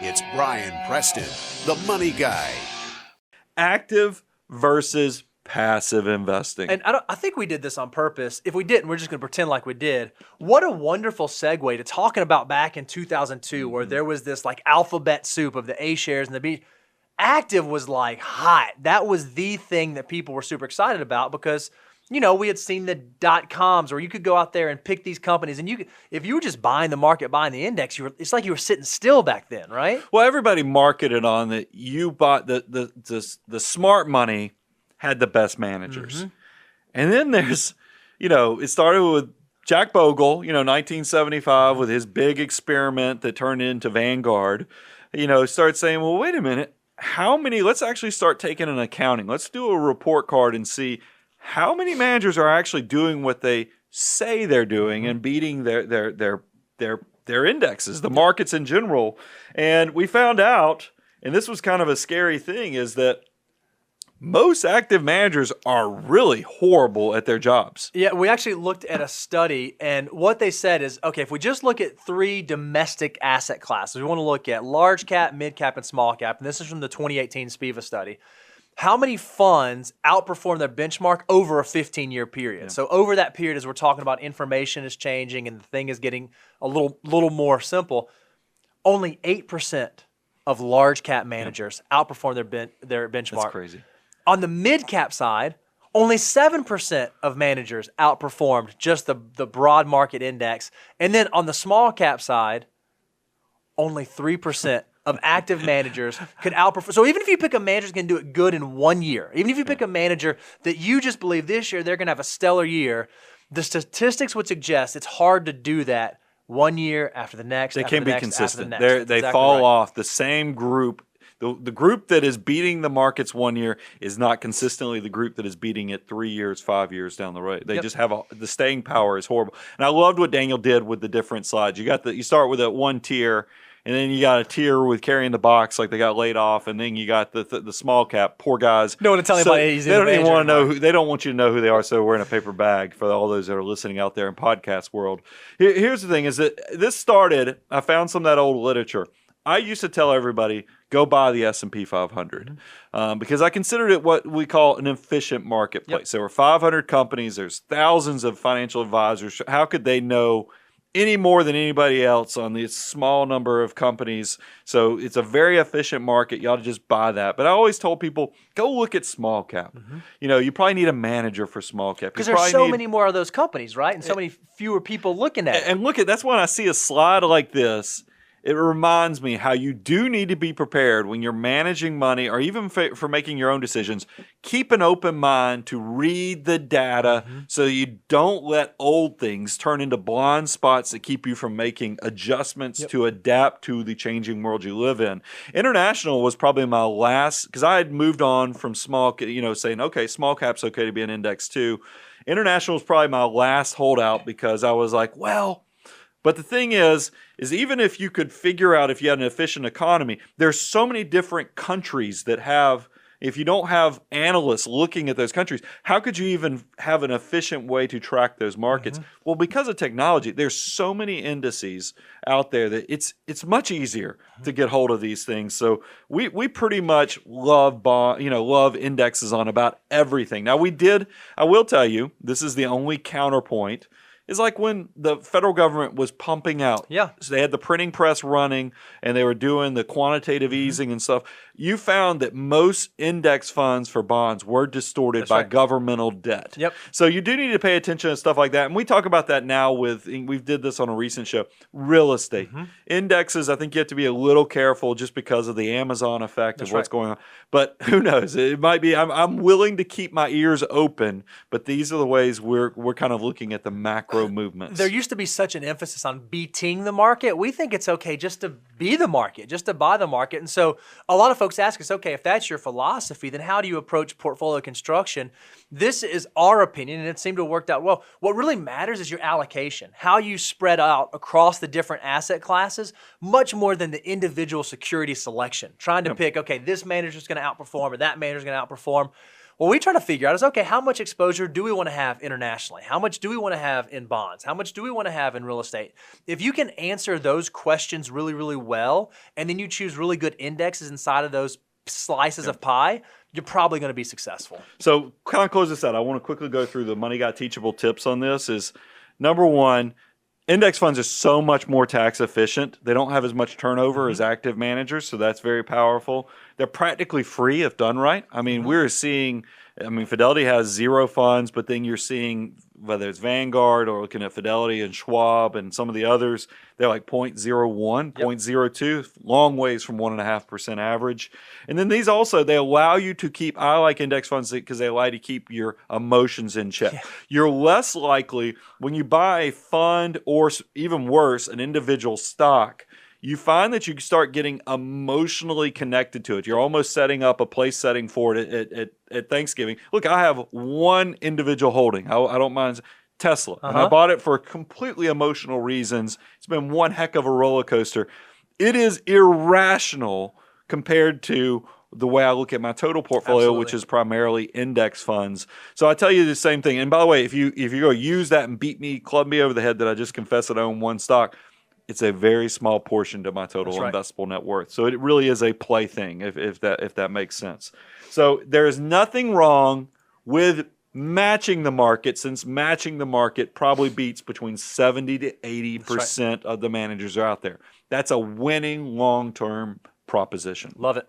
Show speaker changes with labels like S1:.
S1: It's Brian Preston, the money guy.
S2: Active versus passive investing.
S3: And I think we did this on purpose. If we didn't, we're just going to pretend like we did. What a wonderful segue to talking about back in 2002 where there was this like alphabet soup of the A shares and the B. Active was like hot. That was the thing that people were super excited about because, you know, we had seen the .coms where you could go out there and pick these companies and if you were just buying the market, buying the index, it's like you were sitting still back then, right?
S2: Well, everybody marketed on that you bought the smart money had the best managers. And then there's, it started with Jack Bogle, 1975 with his big experiment that turned into Vanguard, started saying, well, wait a minute, let's actually start taking an accounting. Let's do a report card and see how many managers are actually doing what they say they're doing and beating their indexes, the markets in general. And we found out, and this was kind of a scary thing, is that most active managers are really horrible at their jobs.
S3: Yeah, we actually looked at a study, and what they said is, okay, if we just look at 3 domestic asset classes, we want to look at large cap, mid cap, and small cap, and this is from the 2018 SPIVA study. How many funds outperform their benchmark over a 15-year period? Yeah. So over that period, as we're talking about, information is changing and the thing is getting a little more simple, only 8% of large cap managers outperform their benchmark.
S2: That's crazy.
S3: On the mid-cap side, only 7% of managers outperformed just the broad market index. And then on the small cap side, only 3% of active managers could outperform. So even if you pick a manager that's going to do it good in 1 year, even if you pick a manager that you just believe this year they're going to have a stellar year, the statistics would suggest it's hard to do that 1 year after the next.
S2: They can't be consistent. They
S3: exactly
S2: fall
S3: right.
S2: off. The same group. The group that is beating the markets 1 year is not consistently the group that is beating it 3 years, 5 years down the road. They just have the staying power is horrible. And I loved what Daniel did with the different slides. You start with a one tier, and then you got a tier with carrying the box like they got laid off, and then you got the small cap poor guys.
S3: No one to tell anybody he's
S2: they don't even want to know they don't want you to know who they are, so they're wearing a paper bag for all those that are listening out there in podcast world. Here's the thing: is that this started. I found some of that old literature. I used to tell everybody, go buy the S&P 500 because I considered it what we call an efficient marketplace. There were 500 companies. There's thousands of financial advisors. How could they know any more than anybody else on this small number of companies? So it's a very efficient market. You ought to just buy that. But I always told people, go look at small cap. You probably need a manager for small cap.
S3: Because there's so many more of those companies, right? And so many fewer people looking at it.
S2: And that's when I see a slide like this. It reminds me how you do need to be prepared when you're managing money or even for making your own decisions. Keep an open mind to read the data so you don't let old things turn into blind spots that keep you from making adjustments to adapt to the changing world you live in. International was probably my last, because I had moved on from small, saying, okay, small cap's okay to be an index too. International was probably my last holdout because I was like, well, but the thing is even if you could figure out if you had an efficient economy, there's so many different countries that have, if you don't have analysts looking at those countries, how could you even have an efficient way to track those markets? Well, because of technology, there's so many indices out there that it's much easier to get hold of these things. So we pretty much love indexes on about everything. Now I will tell you, this is the only counterpoint. It's like when the federal government was pumping out. So they had the printing press running and they were doing the quantitative easing and stuff. You found that most index funds for bonds were distorted by governmental debt. So you do need to pay attention to stuff like that. And we talk about that now we did this on a recent show, real estate. Indexes, I think you have to be a little careful just because of the Amazon effect of what's going on. But who knows? It might be, I'm willing to keep my ears open, but these are the ways we're kind of looking at the macro movements.
S3: There used to be such an emphasis on beating the market. We think it's okay just to be the market, just to buy the market. And so a lot of folks ask us, okay, if that's your philosophy, then how do you approach portfolio construction? This is our opinion, and it seemed to have worked out well. What really matters is your allocation, how you spread out across the different asset classes, much more than the individual security selection. Trying to pick, okay, this manager's going to outperform or that manager's going to outperform. What we try to figure out is, okay, how much exposure do we want to have internationally? How much do we want to have in bonds? How much do we want to have in real estate? If you can answer those questions really, really well, and then you choose really good indexes inside of those slices of pie, you're probably going to be successful.
S2: So kind of close this out. I want to quickly go through the Money Guy teachable tips on this. Is number one, index funds are so much more tax efficient. They don't have as much turnover as active managers, so that's very powerful. They're practically free if done right. I mean, we're seeing, Fidelity has 0 funds, but then you're seeing, whether it's Vanguard or looking at Fidelity and Schwab and some of the others, they're like 0.01, 0.02, long ways from 1.5% average. And then these also, they allow you to keep, I like index funds because they allow you to keep your emotions in check. Yeah. You're less likely, when you buy a fund or even worse, an individual stock, you find that you start getting emotionally connected to it. You're almost setting up a place setting for it at Thanksgiving. Look, I have one individual holding. I don't mind Tesla. And I bought it for completely emotional reasons. It's been one heck of a roller coaster. It is irrational compared to the way I look at my total portfolio, which is primarily index funds. So I tell you the same thing. And by the way, if you go use that and beat me, club me over the head that I just confessed that I own one stock, it's a very small portion to my total investable net worth. So it really is a play thing, if that makes sense. So there is nothing wrong with matching the market, since matching the market probably beats between 70 to 80% of the managers are out there. That's a winning long-term proposition.
S3: Love it.